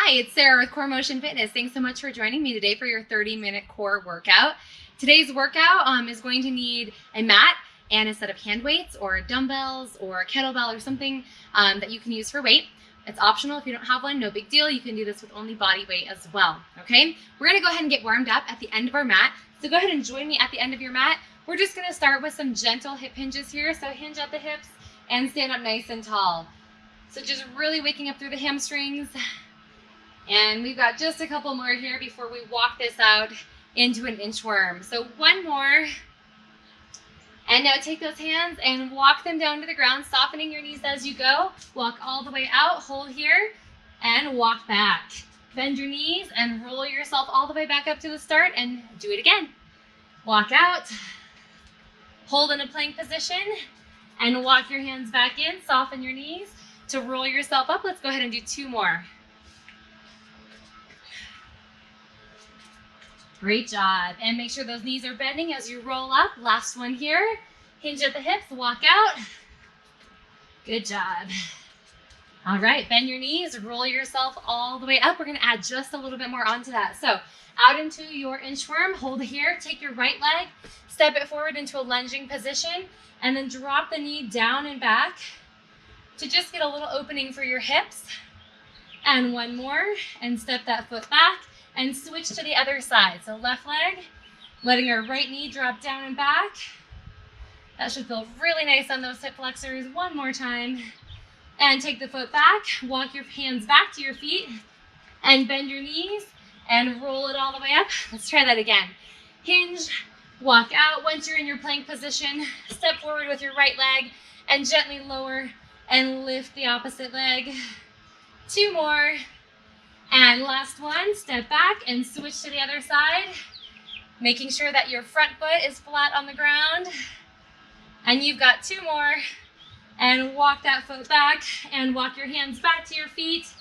Hi, it's Sarah with Core Motion Fitness. Thanks so much for joining me today for your 30-minute core workout. Today's workout is going to need a mat and a set of hand weights or dumbbells or a kettlebell or something that you can use for weight. It's optional if you don't have one, no big deal. You can do this with only body weight as well, okay? We're gonna go ahead and get warmed up at the end of our mat. So go ahead and join me at the end of your mat. We're just gonna start with some gentle hip hinges here. So hinge at the hips and stand up nice and tall. So just really waking up through the hamstrings. And we've got just a couple more here before we walk this out into an inchworm. So one more. And now take those hands and walk them down to the ground, softening your knees as you go. Walk all the way out, hold here, and walk back. Bend your knees and roll yourself all the way back up to the start and do it again. Walk out, hold in a plank position, and walk your hands back in, soften your knees to roll yourself up. Let's go ahead and do two more. Great job. And make sure those knees are bending as you roll up. Last one here. Hinge at the hips, walk out. Good job. All right, bend your knees, roll yourself all the way up. We're gonna add just a little bit more onto that. So out into your inchworm, hold here, take your right leg, step it forward into a lunging position, and then drop the knee down and back to just get a little opening for your hips. And one more, and step that foot back. And switch to the other side. So left leg, letting our right knee drop down and back. That should feel really nice on those hip flexors. One more time. And take the foot back, walk your hands back to your feet, and bend your knees, and roll it all the way up. Let's try that again. Hinge, walk out. Once you're in your plank position, step forward with your right leg, and gently lower and lift the opposite leg. Two more. And last one, step back and switch to the other side, making sure that your front foot is flat on the ground. And you've got two more. And walk that foot back and walk your hands back to your feet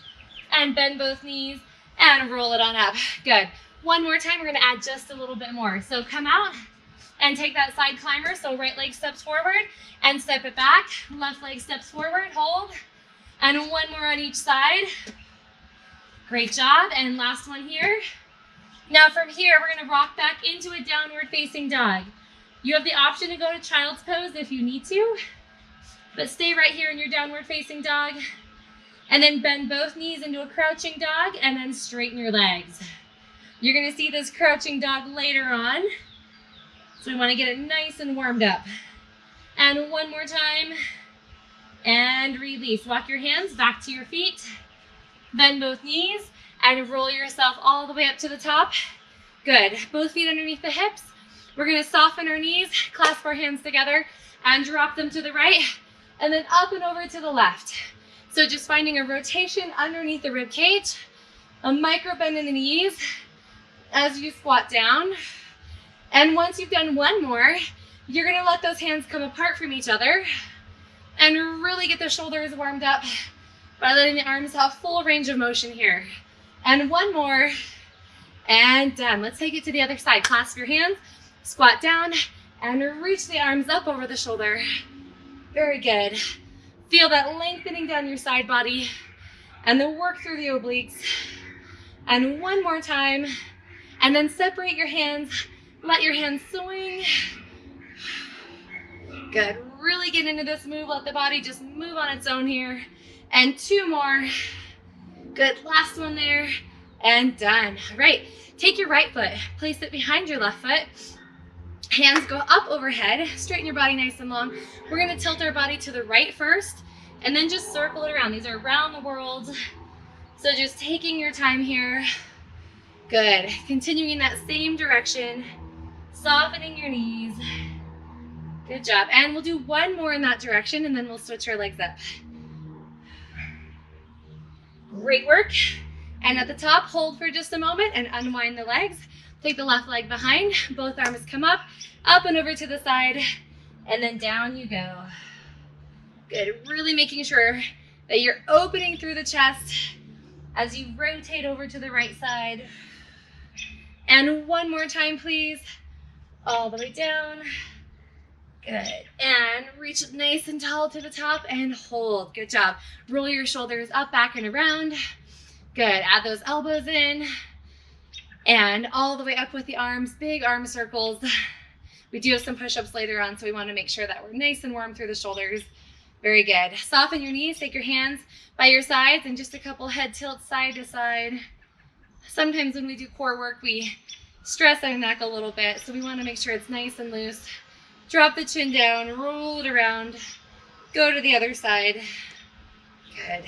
and bend both knees and roll it on up. Good. One more time, we're gonna add just a little bit more. So come out and take that side climber. So right leg steps forward and step it back. Left leg steps forward, hold. And one more on each side. Great job, and last one here. Now from here, we're gonna rock back into a downward facing dog. You have the option to go to child's pose if you need to, but stay right here in your downward facing dog, and then bend both knees into a crouching dog, and then straighten your legs. You're gonna see this crouching dog later on, so we wanna get it nice and warmed up. And one more time, and release. Walk your hands back to your feet. Bend both knees and roll yourself all the way up to the top. Good. Both feet underneath the hips. We're going to soften our knees, clasp our hands together, and drop them to the right, and then up and over to the left. So just finding a rotation underneath the rib cage, a micro bend in the knees as you squat down. And once you've done one more, you're going to let those hands come apart from each other and really get the shoulders warmed up by letting the arms have full range of motion here. And one more, and done. Let's take it to the other side. Clasp your hands, squat down, and reach the arms up over the shoulder. Very good. Feel that lengthening down your side body, and then work through the obliques. And one more time, and then separate your hands. Let your hands swing. Good. Really get into this move. Let the body just move on its own here. And two more. Good, last one there, and done. All right, take your right foot, place it behind your left foot. Hands go up overhead, straighten your body nice and long. We're gonna tilt our body to the right first, and then just circle it around. These are around the world, so just taking your time here. Good, continuing in that same direction, softening your knees. Good job, and we'll do one more in that direction, and then we'll switch our legs up. Great work. And at the top, hold for just a moment and unwind the legs. Take the left leg behind, both arms come up and over to the side, and then down you go. Good, really making sure that you're opening through the chest as you rotate over to the right side. And one more time, please. All the way down. Good. And reach up nice and tall to the top and hold. Good job. Roll your shoulders up, back, and around. Good, add those elbows in and all the way up with the arms, big arm circles. We do have some push-ups later on, so we want to make sure that we're nice and warm through the shoulders. Very good. Soften your knees, take your hands by your sides and just a couple head tilts side to side. Sometimes when we do core work, we stress our neck a little bit, so we want to make sure it's nice and loose. Drop the chin down, roll it around, go to the other side. Good.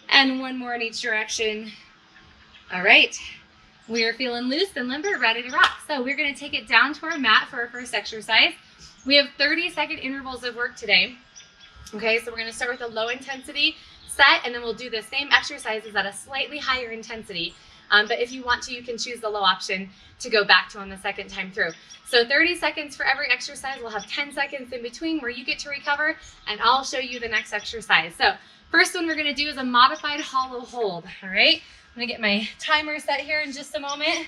And one more in each direction. All right. We are feeling loose and limber, ready to rock. So we're going to take it down to our mat for our first exercise. We have 30-second intervals of work today. Okay, so we're going to start with a low intensity set, and then we'll do the same exercises at a slightly higher intensity. But if you want to, you can choose the low option to go back to on the second time through. So 30 seconds for every exercise. We'll have 10 seconds in between where you get to recover, and I'll show you the next exercise. So first one we're going to do is a modified hollow hold. All right, I'm going to get my timer set here in just a moment.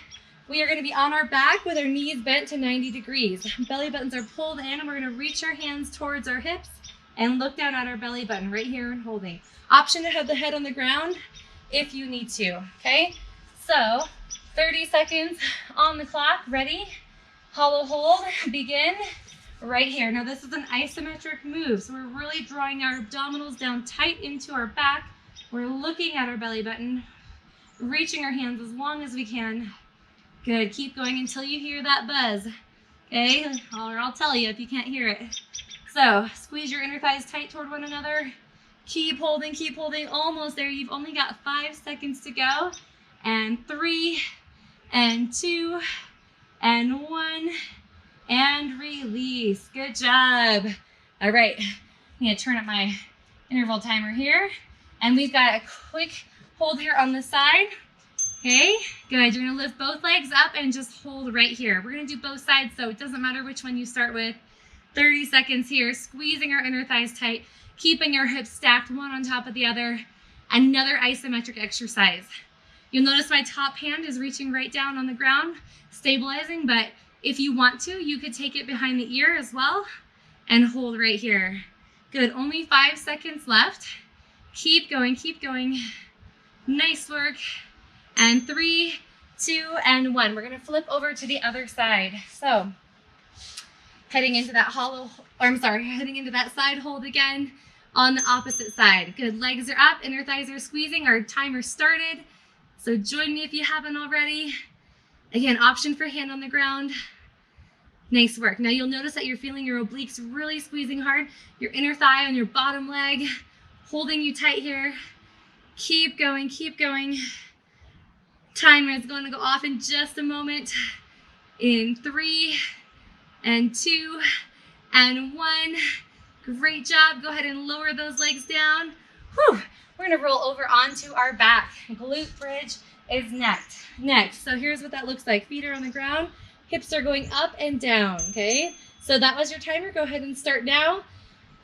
We are going to be on our back with our knees bent to 90 degrees. Belly buttons are pulled in, and we're going to reach our hands towards our hips and look down at our belly button right here and holding. Option to have the head on the ground if you need to, okay? So 30 seconds on the clock, ready? Hollow hold, begin right here. Now this is an isometric move, so we're really drawing our abdominals down tight into our back. We're looking at our belly button, reaching our hands as long as we can. Good, keep going until you hear that buzz, okay? Or I'll tell you if you can't hear it. So squeeze your inner thighs tight toward one another. Keep holding, almost there. You've only got 5 seconds to go. And 3, and 2, and 1, and release. Good job. All right, I'm gonna turn up my interval timer here. And we've got a quick hold here on the side. Okay, good. You're gonna lift both legs up and just hold right here. We're gonna do both sides, so it doesn't matter which one you start with. 30 seconds here, squeezing our inner thighs tight, keeping our hips stacked one on top of the other. Another isometric exercise. You'll notice my top hand is reaching right down on the ground, stabilizing, but if you want to, you could take it behind the ear as well and hold right here. Good, only 5 seconds left. Keep going, keep going. Nice work. And 3, 2, and 1. We're gonna flip over to the other side. So, heading into that heading into that side hold again on the opposite side. Good, legs are up, inner thighs are squeezing. Our timer started. So join me if you haven't already. Again, option for hand on the ground. Nice work. Now you'll notice that you're feeling your obliques really squeezing hard, your inner thigh on your bottom leg, holding you tight here. Keep going, keep going. Timer is going to go off in just a moment. In 3, and 2, and 1. Great job. Go ahead and lower those legs down. Whew. We're gonna roll over onto our back. Glute bridge is next. So here's what that looks like. Feet are on the ground, hips are going up and down, okay? So that was your timer. Go ahead and start now.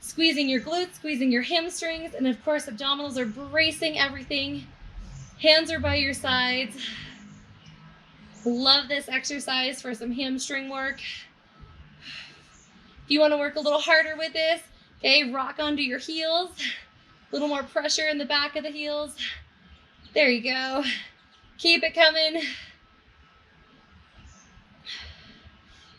Squeezing your glutes, squeezing your hamstrings, and of course abdominals are bracing everything. Hands are by your sides. Love this exercise for some hamstring work. If you want to work a little harder with this, okay, rock onto your heels. A little more pressure in the back of the heels. There you go. Keep it coming.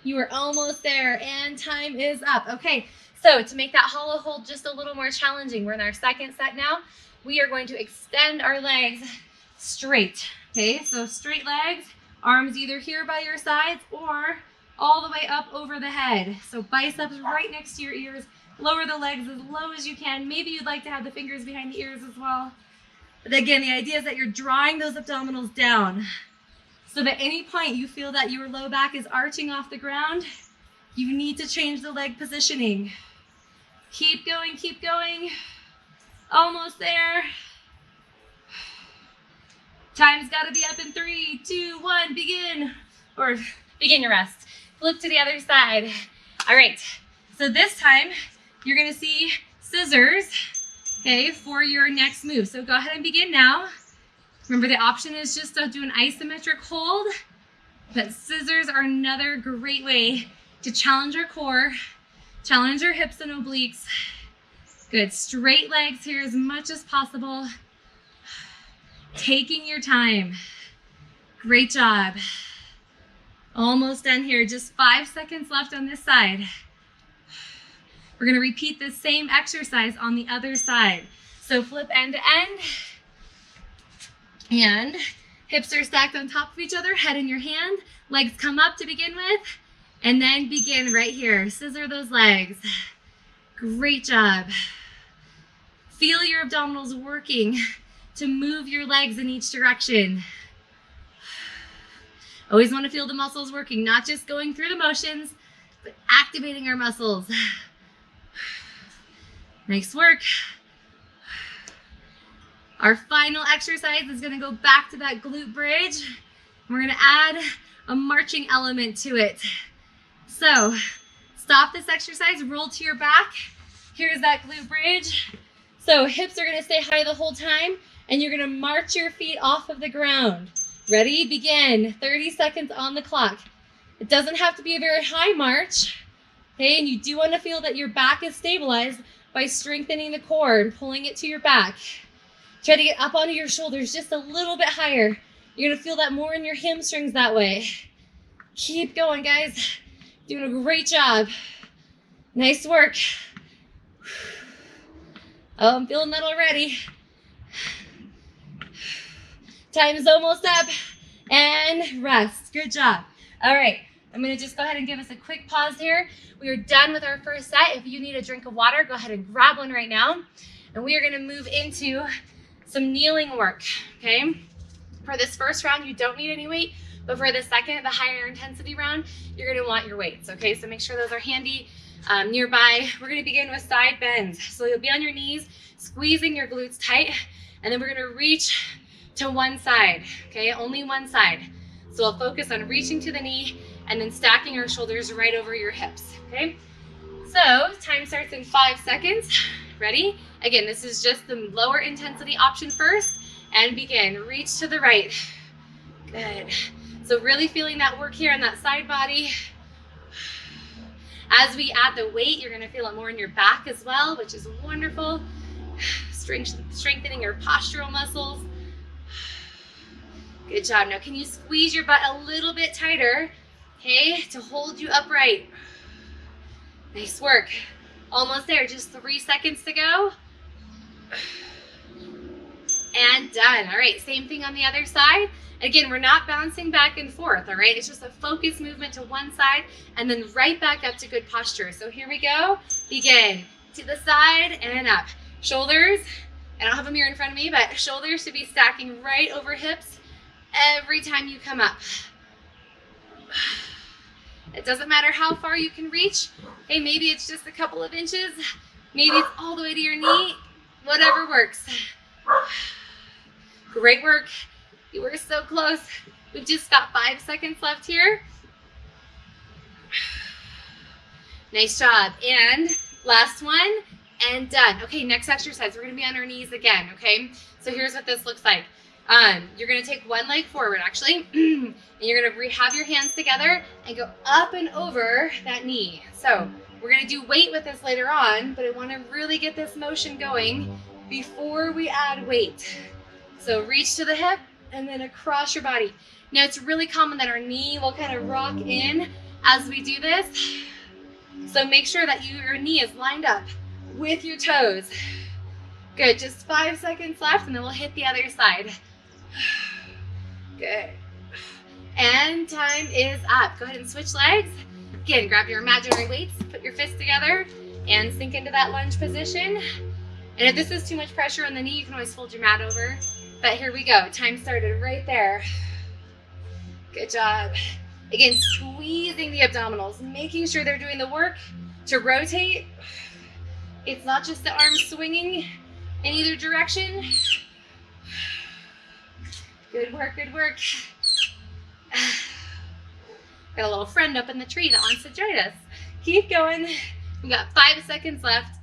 You are almost there, and time is up. Okay, so to make that hollow hold just a little more challenging, we're in our second set now. We are going to extend our legs straight. Okay, so straight legs, arms either here by your sides or all the way up over the head. So biceps right next to your ears. Lower the legs as low as you can. Maybe you'd like to have the fingers behind the ears as well. But again, the idea is that you're drawing those abdominals down. So that at any point you feel that your low back is arching off the ground, you need to change the leg positioning. Keep going, keep going. Almost there. Time's gotta be up in 3, 2, 1, begin. Or begin your rest. Flip to the other side. All right, so this time, you're gonna see scissors, okay, for your next move. So go ahead and begin now. Remember, the option is just to do an isometric hold, but scissors are another great way to challenge our core, challenge our hips and obliques. Good, straight legs here as much as possible. Taking your time. Great job. Almost done here. Just 5 seconds left on this side. We're going to repeat this same exercise on the other side. So flip end to end. And hips are stacked on top of each other, head in your hand. Legs come up to begin with. And then begin right here. Scissor those legs. Great job. Feel your abdominals working to move your legs in each direction. Always want to feel the muscles working, not just going through the motions, but activating our muscles. Nice work. Our final exercise is going to go back to that glute bridge. We're going to add a marching element to it. So stop this exercise, roll to your back. Here's that glute bridge. So hips are going to stay high the whole time, and you're going to march your feet off of the ground. Ready? Begin. 30 seconds on the clock. It doesn't have to be a very high march. Okay, and you do want to feel that your back is stabilized by strengthening the core and pulling it to your back. Try to get up onto your shoulders just a little bit higher. You're going to feel that more in your hamstrings that way. Keep going, guys. Doing a great job. Nice work. Oh, I'm feeling that already. Time is almost up. And rest. Good job. All right. I'm going to just go ahead and give us a quick pause here. We are done with our first set. If you need a drink of water, go ahead and grab one right now. And we are going to move into some kneeling work, okay? For this first round, you don't need any weight, but for the second, the higher intensity round, you're going to want your weights, okay? So make sure those are handy nearby. We're going to begin with side bends. So you'll be on your knees, squeezing your glutes tight, and then we're going to reach to one side, okay? Only one side. So we'll focus on reaching to the knee and then stacking our shoulders right over your hips, okay? So time starts in 5 seconds. Ready? Again, this is just the lower intensity option first, and begin. Reach to the right. Good. So really feeling that work here on that side body. As we add the weight, you're gonna feel it more in your back as well, which is wonderful. Strengthening your postural muscles. Good job. Now, can you squeeze your butt a little bit tighter, okay, to hold you upright? Nice work. Almost there, just 3 seconds to go. And done. All right, same thing on the other side. Again, we're not bouncing back and forth, all right? It's just a focused movement to one side and then right back up to good posture. So here we go. Begin. To the side and up. Shoulders, I don't have a mirror in front of me, but shoulders should be stacking right over hips every time you come up. It doesn't matter how far you can reach. Hey, maybe it's just a couple of inches. Maybe it's all the way to your knee. Whatever works. Great work. You were so close. We've just got 5 seconds left here. Nice job. And last one, and done. Okay, next exercise. We're going to be on our knees again, okay? So here's what this looks like. You're going to take one leg forward, actually, and you're going to have your hands together and go up and over that knee. So we're going to do weight with this later on, but I want to really get this motion going before we add weight. So reach to the hip and then across your body. Now, it's really common that our knee will kind of rock in as we do this. So make sure that your knee is lined up with your toes. Good, just 5 seconds left and then we'll hit the other side. Good. And time is up. Go ahead and switch legs. Again, grab your imaginary weights, put your fists together, and sink into that lunge position. And if this is too much pressure on the knee, you can always fold your mat over. But here we go. Time started right there. Good job. Again, squeezing the abdominals, making sure they're doing the work to rotate. It's not just the arms swinging in either direction. Good work, good work. Got a little friend up in the tree that wants to join us. Keep going. We got 5 seconds left.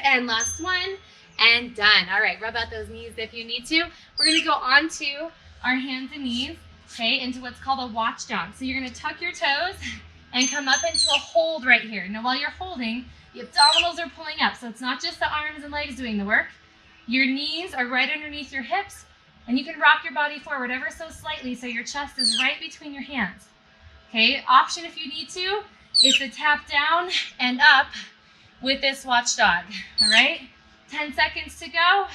And last one, and done. All right, rub out those knees if you need to. We're gonna go on to our hands and knees, okay, into what's called a watch jog. So you're gonna tuck your toes and come up into a hold right here. Now while you're holding, the abdominals are pulling up. So it's not just the arms and legs doing the work. Your knees are right underneath your hips, and you can rock your body forward ever so slightly so your chest is right between your hands. Okay, option if you need to is to tap down and up with this watchdog. All right, 10 seconds to go.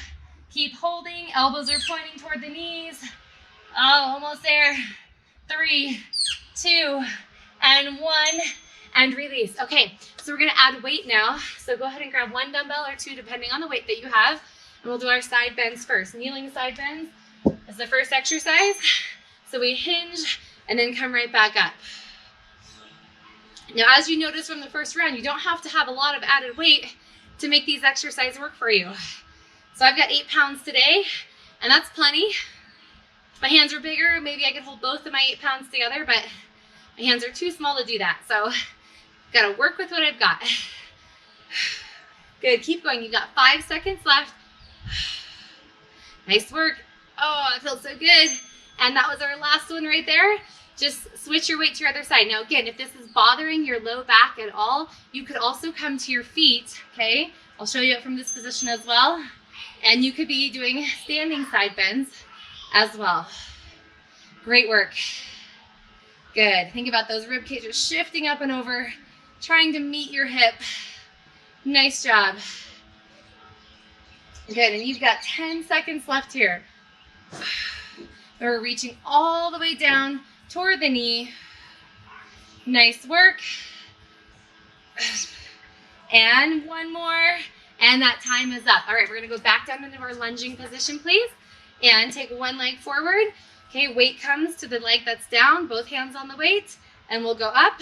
Keep holding, elbows are pointing toward the knees. Oh, almost there. 3, 2, and 1, and release. Okay, so we're gonna add weight now. So go ahead and grab 1 dumbbell or 2, depending on the weight that you have. And we'll do our side bends first. Kneeling side bends is the first exercise. So we hinge and then come right back up. Now, as you noticed from the first round, you don't have to have a lot of added weight to make these exercises work for you. So I've got 8 pounds today, and that's plenty. If my hands were bigger, maybe I could hold both of my 8 pounds together, but my hands are too small to do that. So gotta work with what I've got. Good, keep going. You've got 5 seconds left. Nice work. Oh, it feels so good. And that was our last one right there. Just switch your weight to your other side. Now again, if this is bothering your low back at all, you could also come to your feet, okay? I'll show you it from this position as well. And you could be doing standing side bends as well. Great work. Good. Think about those rib cages shifting up and over, trying to meet your hip. Nice job. Good, and you've got 10 seconds left here. We're reaching all the way down toward the knee. Nice work. And one more, and that time is up. All right, we're gonna go back down into our lunging position, please, and take one leg forward. Okay, weight comes to the leg that's down, both hands on the weight, and we'll go up,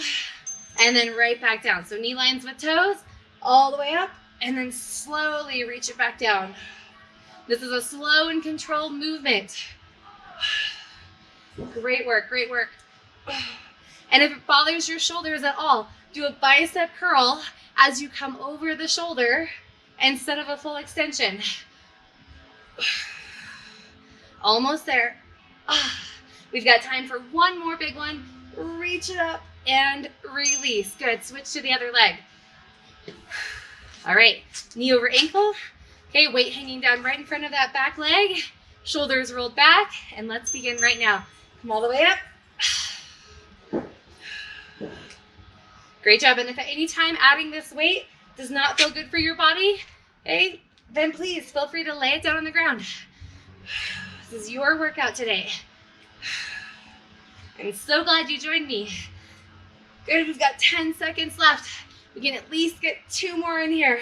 and then right back down. So knee lines with toes, all the way up, and then slowly reach it back down. This is a slow and controlled movement. Great work, great work. And if it bothers your shoulders at all, do a bicep curl as you come over the shoulder instead of a full extension. Almost there. We've got time for one more big one. Reach it up and release. Good, switch to the other leg. All right, knee over ankle. Okay, weight hanging down right in front of that back leg. Shoulders rolled back, and let's begin right now. Come all the way up. Great job, and if at any time adding this weight does not feel good for your body, okay, then please feel free to lay it down on the ground. This is your workout today. I'm so glad you joined me. Good, we've got 10 seconds left. We can at least get 2 more in here.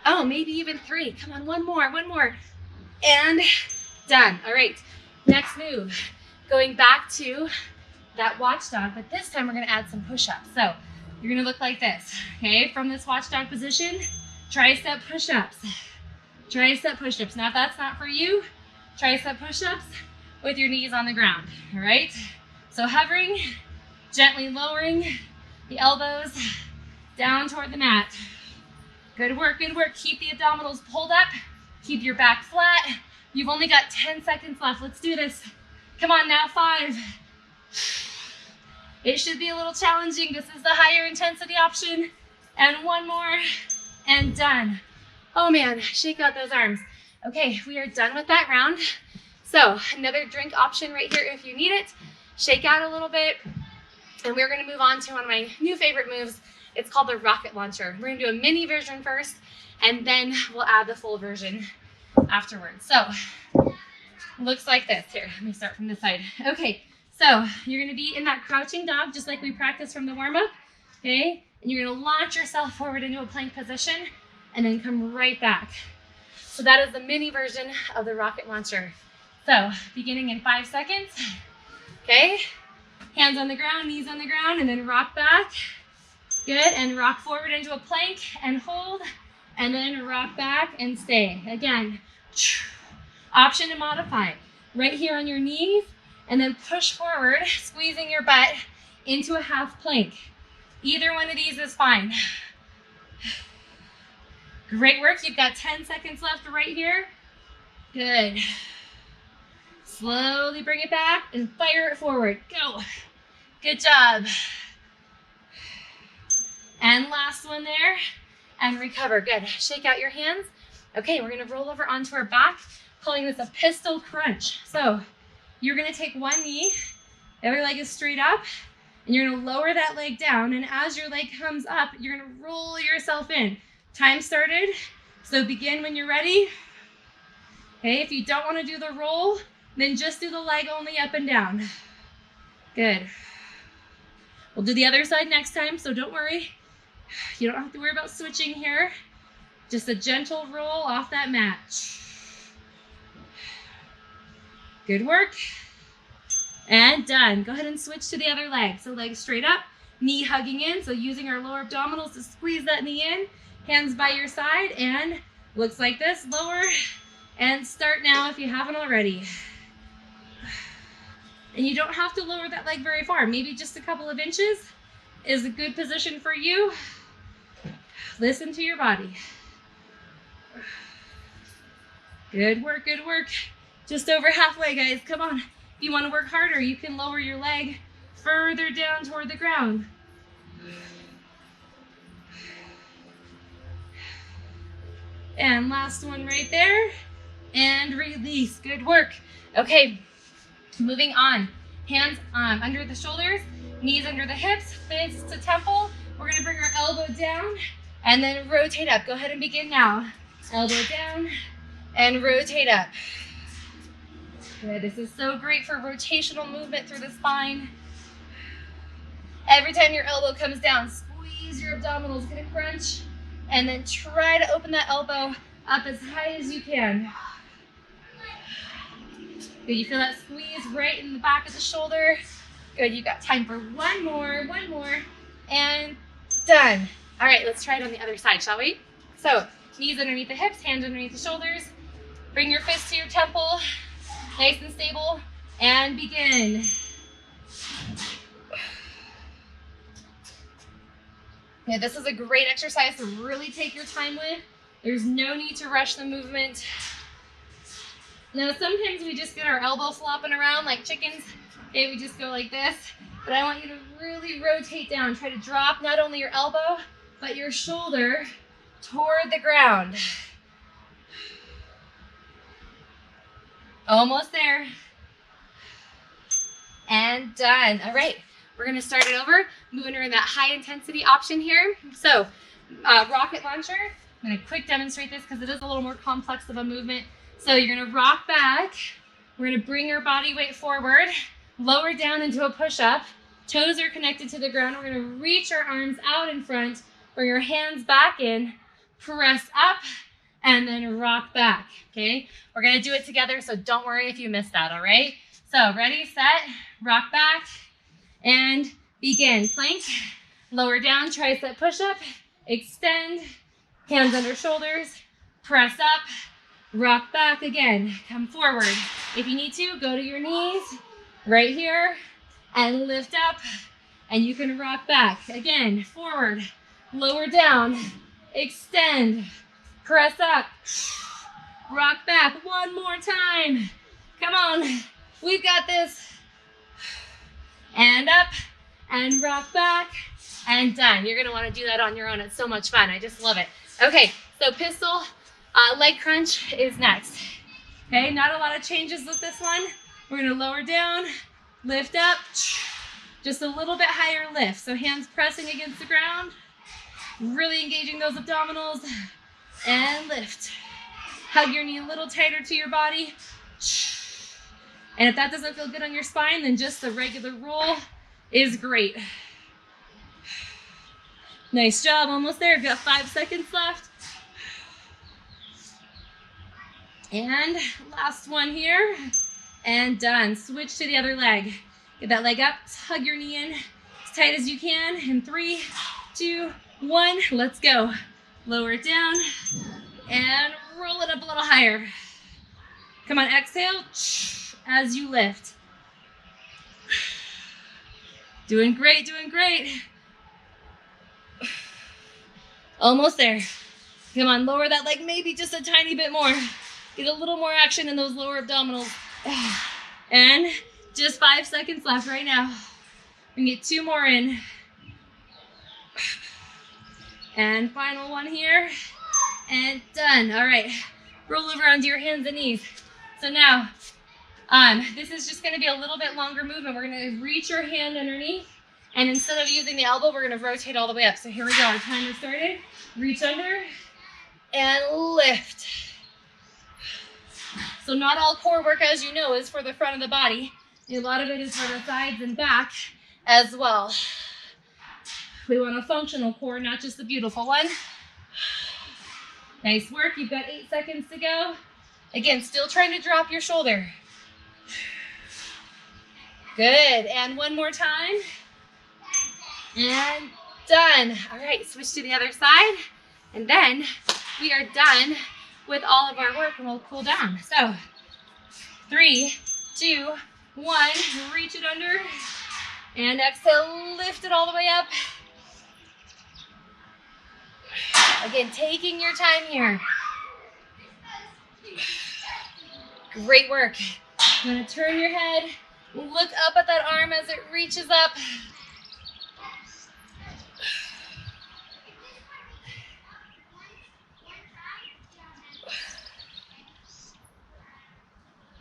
Oh, maybe even 3. Come on, one more. And done. All right, next move. Going back to that watchdog, but this time we're gonna add some push-ups. So you're gonna look like this, okay? From this watchdog position, tricep push-ups. Tricep push-ups. Now if that's not for you, tricep push-ups with your knees on the ground, all right? So hovering, gently lowering the elbows down toward the mat. Good work, good work. Keep the abdominals pulled up. Keep your back flat. You've only got 10 seconds left. Let's do this. Come on now, 5. It should be a little challenging. This is the higher intensity option. And one more, and done. Oh man, shake out those arms. Okay, we are done with that round. So another drink option right here if you need it. Shake out a little bit. And we're gonna move on to one of my new favorite moves. It's called the rocket launcher. We're gonna do a mini version first, and then we'll add the full version afterwards. So, looks like this. Here, let me start from this side. Okay, so you're gonna be in that crouching dog, just like we practiced from the warm-up, okay? And you're gonna launch yourself forward into a plank position, and then come right back. So that is the mini version of the rocket launcher. So, beginning in 5 seconds, okay? Hands on the ground, knees on the ground, and then rock back. Good, and rock forward into a plank and hold, and then rock back and stay. Again, option to modify. Right here on your knees, and then push forward, squeezing your butt into a half plank. Either one of these is fine. Great work, you've got 10 seconds left right here. Good. Slowly bring it back and fire it forward. Go. Good job. And last one there. and recover. Good. Shake out your hands. Okay, we're gonna roll over onto our back, calling this a pistol crunch. So you're gonna take one knee, the other leg is straight up, and you're gonna lower that leg down, and as your leg comes up, you're gonna roll yourself in. Time started, so begin when you're ready. Okay, if you don't wanna do the roll, then just do the leg only up and down. Good. We'll do the other side next time, so don't worry. You don't have to worry about switching here. Just a gentle roll off that mat. Good work. And done. Go ahead and switch to the other leg. So leg straight up, knee hugging in. So using our lower abdominals to squeeze that knee in. Hands by your side and looks like this. Lower and start now if you haven't already. And you don't have to lower that leg very far. Maybe just a couple of inches is a good position for you. Listen to your body. Good work, good work. Just over halfway, guys. Come on. If you want to work harder, you can lower your leg further down toward the ground. And last one right there. And release. Good work. Okay, moving on. Hands under the shoulders, knees under the hips, fists to temple. We're going to bring our elbow down and then rotate up. Go ahead and begin now. Elbow down and rotate up. Good. This is so great for rotational movement through the spine. Every time your elbow comes down, squeeze your abdominals, get a crunch, and then try to open that elbow up as high as you can. Good, you feel that squeeze right in the back of the shoulder. Good, you got time for one more, and done. All right, let's try it on the other side, shall we? So, knees underneath the hips, hands underneath the shoulders. Bring your fist to your temple, nice and stable, and begin. Yeah, this is a great exercise to really take your time with. There's no need to rush the movement. Now, sometimes we just get our elbow flopping around like chickens. Okay, we just go like this. But I want you to really rotate down. Try to drop not only your elbow, but your shoulder toward the ground. Almost there. And done. All right, we're gonna start it over. Moving in that high intensity option here. So, rocket launcher. I'm gonna quick demonstrate this because it is a little more complex of a movement. So you're gonna rock back. We're gonna bring your body weight forward, lower down into a push-up. Toes are connected to the ground. We're gonna reach our arms out in front, bring your hands back in, press up, and then rock back, okay? We're gonna do it together, so don't worry if you missed that, all right? So ready, set, rock back, and begin. Plank, lower down, tricep push-up, extend, hands under shoulders, press up, rock back again, come forward. If you need to, go to your knees right here and lift up, and you can rock back. Again, forward, lower down, extend, press up, rock back. One more time. Come on, we've got this. And up, and rock back, and done. You're gonna wanna do that on your own. It's so much fun, I just love it. Okay, so pistol leg crunch is next. Okay, not a lot of changes with this one. We're gonna lower down, lift up, just a little bit higher lift. So hands pressing against the ground, really engaging those abdominals, and lift. Hug your knee a little tighter to your body. And if that doesn't feel good on your spine, then just the regular roll is great. Nice job, almost there. We've got 5 seconds left. And last one here, and done. Switch to the other leg. Get that leg up, hug your knee in as tight as you can. In 3, 2, 1, let's go. Lower it down and roll it up a little higher. Come on, exhale as you lift. Doing great, doing great. Almost there. Come on, lower that leg maybe just a tiny bit more. Get a little more action in those lower abdominals. And just 5 seconds left right now. We can get 2 more in. And final one here. And done. All right. Roll over onto your hands and knees. So now, this is just going to be a little bit longer movement. We're going to reach your hand underneath. And instead of using the elbow, we're going to rotate all the way up. So here we go. Our timer started. Reach under and lift. So not all core work, as you know, is for the front of the body. A lot of it is for the sides and back as well. We want a functional core, not just the beautiful one. Nice work. You've got 8 seconds to go. Again, still trying to drop your shoulder. Good. And one more time. And done. All right, switch to the other side. And then we are done with all of our work and we'll cool down. So 3, 2, 1, reach it under. And exhale, lift it all the way up. Again, taking your time here. Great work. I'm going to turn your head, look up at that arm as it reaches up.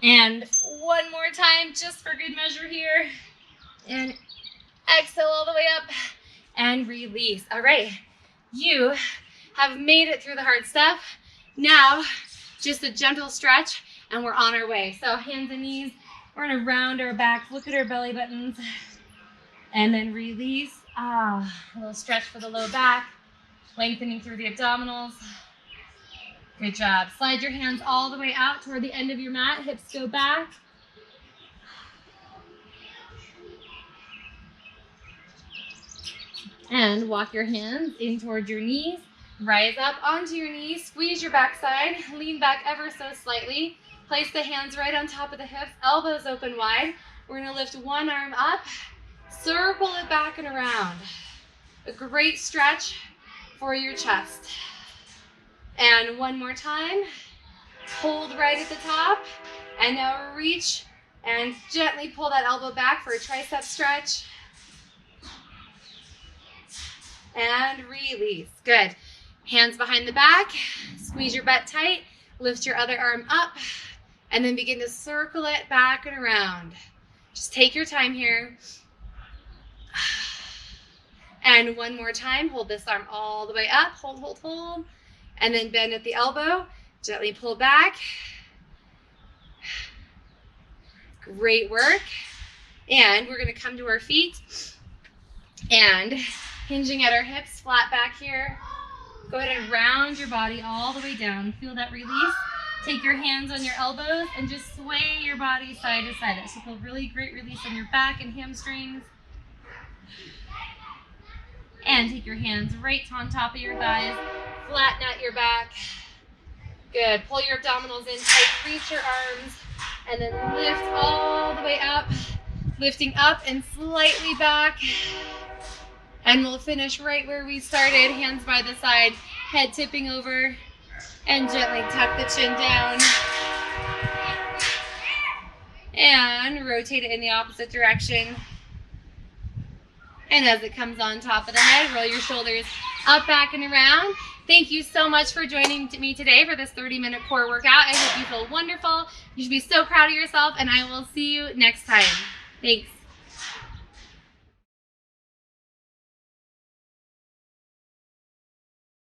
And one more time, just for good measure here. And exhale all the way up and release. All right, you have made it through the hard stuff. Now, just a gentle stretch and we're on our way. So hands and knees, we're gonna round our backs, look at our belly buttons, and then release. A little stretch for the low back, lengthening through the abdominals. Good job. Slide your hands all the way out toward the end of your mat, hips go back. And walk your hands in toward your knees. Rise up onto your knees, squeeze your backside, lean back ever so slightly. Place the hands right on top of the hips, elbows open wide. We're gonna lift one arm up, circle it back and around. A great stretch for your chest. And one more time, hold right at the top. And now reach and gently pull that elbow back for a tricep stretch. And release, good. Hands behind the back, squeeze your butt tight, lift your other arm up, and then begin to circle it back and around. Just take your time here. And one more time, hold this arm all the way up, hold, hold, hold, and then bend at the elbow, gently pull back. Great work. And we're gonna come to our feet and hinging at our hips, flat back here. Go ahead and round your body all the way down. Feel that release. Take your hands on your elbows and just sway your body side to side. That should feel really great release on your back and hamstrings. And take your hands right on top of your thighs. Flatten out your back. Good. Pull your abdominals in tight. Reach your arms. And then lift all the way up. Lifting up and slightly back. And we'll finish right where we started, hands by the side, head tipping over, and gently tuck the chin down. And rotate it in the opposite direction. And as it comes on top of the head, roll your shoulders up, back, and around. Thank you so much for joining me today for this 30-minute core workout. I hope you feel wonderful. You should be so proud of yourself, and I will see you next time. Thanks.